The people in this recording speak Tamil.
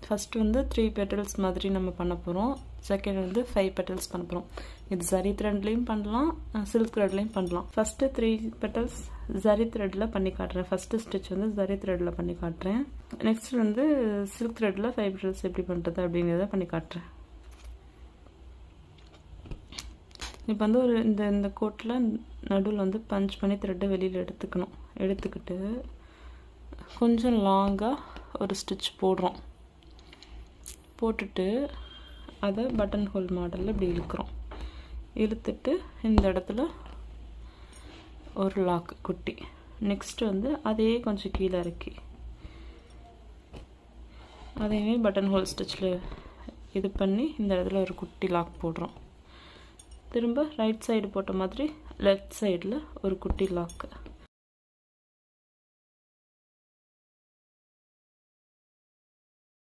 ஃபஸ்ட்டு வந்து 3 petals மாதிரி நம்ம பண்ண போகிறோம். செகண்ட் வந்து 5 petals பண்ண போகிறோம். இது ஜரி த்ரெட்லேயும் பண்ணலாம், சில்க் த்ரெட்லேயும் பண்ணலாம். ஃபஸ்ட்டு 3 petals ஜரி த்ரெட்டில் பண்ணி காட்டுறேன். ஃபஸ்ட்டு ஸ்டிச் வந்து ஜரி த்ரெட்டில் பண்ணி காட்டுறேன். நெக்ஸ்ட் வந்து சில்க் த்ரெட்டில் 5 petals எப்படி பண்ணுறது அப்படிங்கிறத பண்ணி காட்டுறேன். இப்போ வந்து ஒரு இந்த கோட்டில் நடுவில் வந்து பஞ்ச் பண்ணி த்ரெட்டை வெளியில் எடுத்துக்கிட்டு கொஞ்சம் லாங்காக ஒரு ஸ்டிச் போடுறோம். போட்டுட்டு அதை பட்டன் ஹோல் மாடலில் இப்படி இழுத்துட்டு இந்த இடத்துல ஒரு லாக் குட்டி. நெக்ஸ்ட்டு வந்து அதையே கொஞ்சம் கீழே இறக்கி அதையுமே பட்டன் ஹோல் ஸ்டிச்சில் இது பண்ணி இந்த இடத்துல ஒரு குட்டி லாக் போடுறோம். திரும்ப ரைட் சைடு போட்ட மாதிரி லெஃப்ட் சைடில் ஒரு குட்டி லாக்கு.